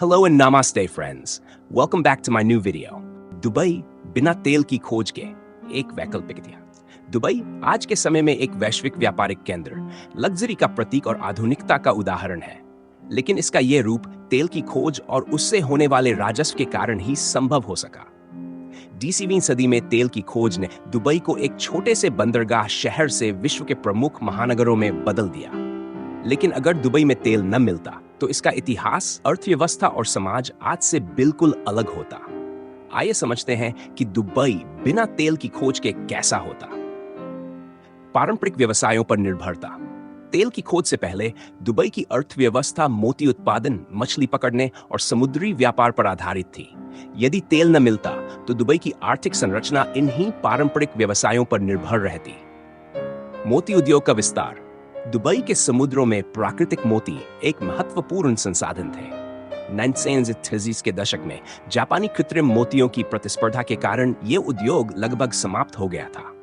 Hello and namaste friends. Welcome back to my new video. Dubai बिना तेल की खोज के एक वैकल्पिक इतिहास। दुबई आज के समय में एक वैश्विक व्यापारिक केंद्र, लग्जरी का प्रतीक और आधुनिकता का उदाहरण है। लेकिन इसका यह रूप तेल की खोज और उससे होने वाले राजस्व के कारण ही संभव हो सका। 20वीं सदी में तेल की खोज ने दुबई को एक छोटे से बंदरगाह शहर से विश्व के प्रमुख महानगरों में बदल दिया। लेकिन अगर दुबई में तेल न मिलता तो इसका इतिहास, अर्थव्यवस्था और समाज आज से बिल्कुल अलग होता। आइए समझते हैं कि दुबई बिना तेल की खोज के कैसा होता। पारंपरिक व्यवसायों पर निर्भरता। तेल की खोज से पहले दुबई की अर्थव्यवस्था मोती उत्पादन, मछली पकड़ने और समुद्री व्यापार पर आधारित थी। यदि तेल न मिलता तो दुबई की आर्थिक संरचना इन्हीं पारंपरिक व्यवसायों पर निर्भर रहती। मोती उद्योग का विस्तार। दुबई के समुद्रों में प्राकृतिक मोती एक महत्वपूर्ण संसाधन थे। 1930s के दशक में जापानी कृत्रिम मोतियों की प्रतिस्पर्धा के कारण यह उद्योग लगभग समाप्त हो गया था।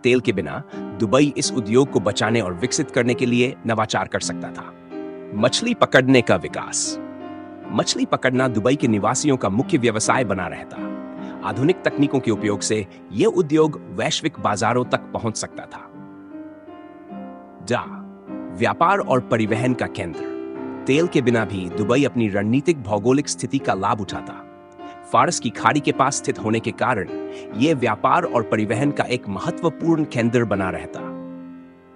तेल के बिना दुबई इस उद्योग को बचाने और विकसित करने के लिए नवाचार कर सकता था। मछली पकड़ने का विकास। मछली पकड़ना दुबई के निवासियों का मुख्य व्यवसाय बना रहता। आधुनिक तकनीकों के उपयोग से यह उद्योग वैश्विक बाजारों तक पहुंच सकता था। व्यापार और परिवहन का केंद्र। तेल के बिना भी दुबई अपनी रणनीतिक भौगोलिक स्थिति का लाभ उठाता। फारस की खाड़ी के पास स्थित होने के कारण यह व्यापार और परिवहन का एक महत्वपूर्ण केंद्र बना रहता।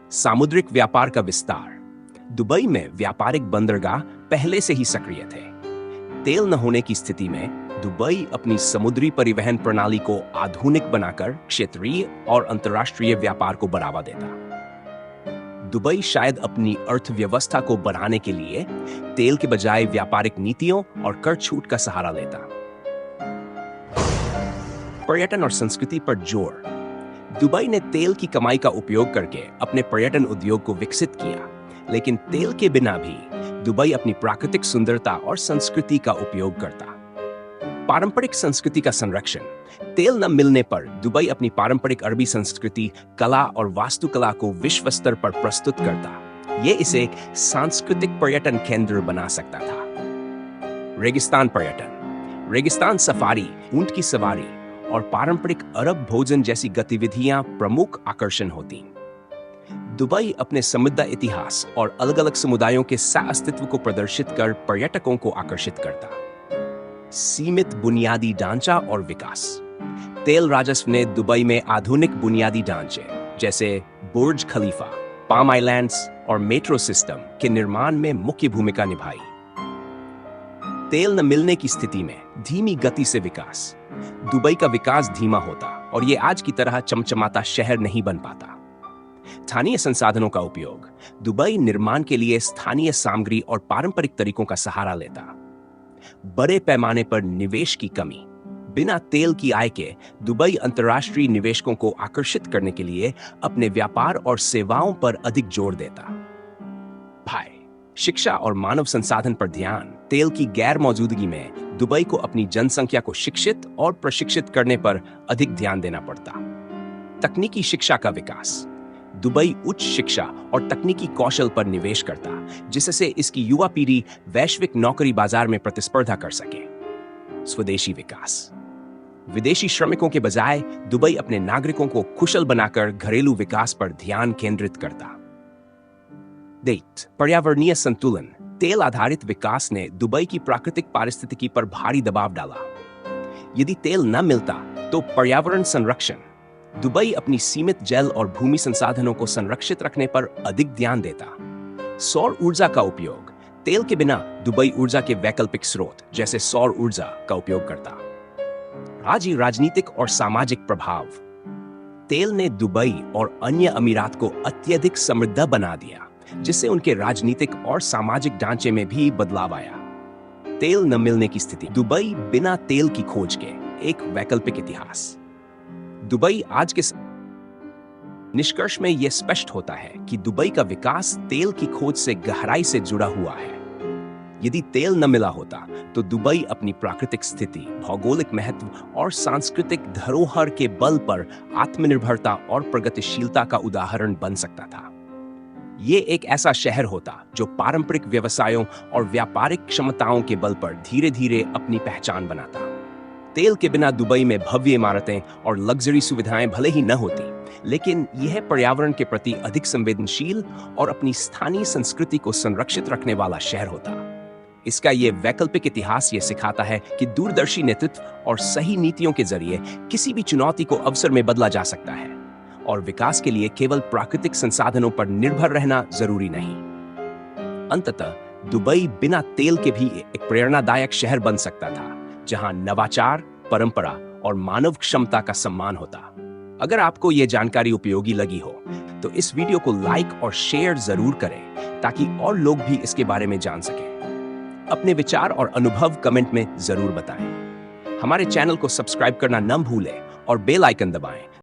सामुद्रिक व्यापार का विस्तार। दुबई में व्यापारिक बंदरगाह पहले से ही सक्रिय थे। तेल न होने की स्थिति में दुबई अपनी समुद्री परिवहन प्रणाली को आधुनिक बनाकर क्षेत्रीय और अंतर्राष्ट्रीय व्यापार को बढ़ावा देता। दुबई शायद अपनी अर्थव्यवस्था को बढ़ाने के लिए तेल के बजाय व्यापारिक नीतियों और कर छूट का सहारा लेता। पर्यटन और संस्कृति पर जोर। दुबई ने तेल की कमाई का उपयोग करके अपने पर्यटन उद्योग को विकसित किया, लेकिन तेल के बिना भी दुबई अपनी प्राकृतिक सुंदरता और संस्कृति का उपयोग करता। पारंपरिक संस्कृति का संरक्षण। तेल न मिलने पर दुबई अपनी पारंपरिक अरबी संस्कृति, कला और वास्तुकला को विश्व स्तर पर प्रस्तुत करता। यह इसे एक सांस्कृतिक पर्यटन केंद्र बना सकता था। रेगिस्तान पर्यटन। रेगिस्तान सफारी, ऊंट की सवारी और पारंपरिक अरब भोजन जैसी गतिविधियां प्रमुख आकर्षण होती। दुबई अपने समृद्ध इतिहास और अलग-अलग समुदायों के सह-अस्तित्व को प्रदर्शित कर पर्यटकों को आकर्षित करता। सीमित बुनियादी ढांचा और विकास। तेल राजस्व ने दुबई में आधुनिक बुनियादी ढांचे जैसे बुर्ज खलीफा, पाम आइलैंड्स और मेट्रो सिस्टम के निर्माण में मुख्य भूमिका निभाई। तेल न मिलने की स्थिति में धीमी गति से विकास। दुबई का विकास धीमा होता और ये आज की तरह चमचमाता शहर नहीं बन पाता। स्थानीय संसाधनों का उपयोग। दुबई निर्माण के लिए स्थानीय सामग्री और पारंपरिक तरीकों का सहारा लेता। बड़े पैमाने पर निवेश की कमी। बिना तेल की आय के दुबई अंतर्राष्ट्रीय निवेशकों को आकर्षित करने के लिए अपने व्यापार और सेवाओं पर अधिक जोर देता। शिक्षा और मानव संसाधन पर ध्यान। तेल की गैर मौजूदगी में दुबई को अपनी जनसंख्या को शिक्षित और प्रशिक्षित करने पर अधिक ध्यान देना पड़ता। तकनीकी शिक्षा का विकास। दुबई उच्च शिक्षा और तकनीकी कौशल पर निवेश करता, जिससे इसकी युवा पीढ़ी वैश्विक नौकरी बाजार में प्रतिस्पर्धा कर सके। स्वदेशी विकास। विदेशी श्रमिकों के बजाय दुबई अपने नागरिकों को कुशल बनाकर घरेलू विकास पर ध्यान केंद्रित करता। पर्यावरणीय संतुलन। तेल आधारित विकास ने दुबई की प्राकृतिक पारिस्थितिकी पर भारी दबाव डाला। यदि तेल न मिलता तो पर्यावरण संरक्षण। दुबई अपनी सीमित जल और भूमि संसाधनों को संरक्षित रखने पर अधिक ध्यान देता। सौर ऊर्जा का उपयोग। तेल के बिना दुबई ऊर्जा के वैकल्पिक स्रोत जैसे सौर ऊर्जा का उपयोग करता। राजनीतिक और सामाजिक प्रभाव। तेल ने दुबई और अन्य अमीरात को अत्यधिक समृद्ध बना दिया, जिससे उनके राजनीतिक और सामाजिक ढांचे में भी बदलाव आया। तेल न मिलने की स्थिति। दुबई बिना तेल की खोज के एक वैकल्पिक इतिहास। दुबई आज के निष्कर्ष में यह स्पष्ट होता है कि दुबई का विकास तेल की खोज से गहराई से जुड़ा हुआ है। यदि तेल न मिला होता तो दुबई अपनी प्राकृतिक स्थिति, भौगोलिक महत्व और सांस्कृतिक धरोहर के बल पर आत्मनिर्भरता और प्रगतिशीलता का उदाहरण बन सकता था। ये एक ऐसा शहर होता जो पारंपरिक व्यवसायों और व्यापारिक क्षमताओं के बल पर धीरे धीरे अपनी पहचान बनाता। तेल के बिना दुबई में भव्य इमारतें और लग्जरी सुविधाएं भले ही न होती, लेकिन यह पर्यावरण के प्रति अधिक संवेदनशील और अपनी स्थानीय संस्कृति को संरक्षित रखने वाला शहर होता। इसका ये वैकल्पिक इतिहास ये सिखाता है कि दूरदर्शी नेतृत्व और सही नीतियों के जरिए किसी भी चुनौती को अवसर में बदला जा सकता है और विकास के लिए केवल प्राकृतिक संसाधनों पर निर्भर रहना जरूरी नहीं। अंततः दुबई बिना तेल के भी एक प्रेरणादायक शहर बन सकता था, जहां नवाचार, परंपरा और मानव क्षमता का सम्मान होता। अगर आपको यह जानकारी उपयोगी लगी हो तो इस वीडियो को लाइक और शेयर जरूर करें ताकि और लोग भी इसके बारे में जान सकें। अपने विचार और अनुभव कमेंट में जरूर बताएं। हमारे चैनल को सब्सक्राइब करना न भूलें और बेल आइकन दबाएं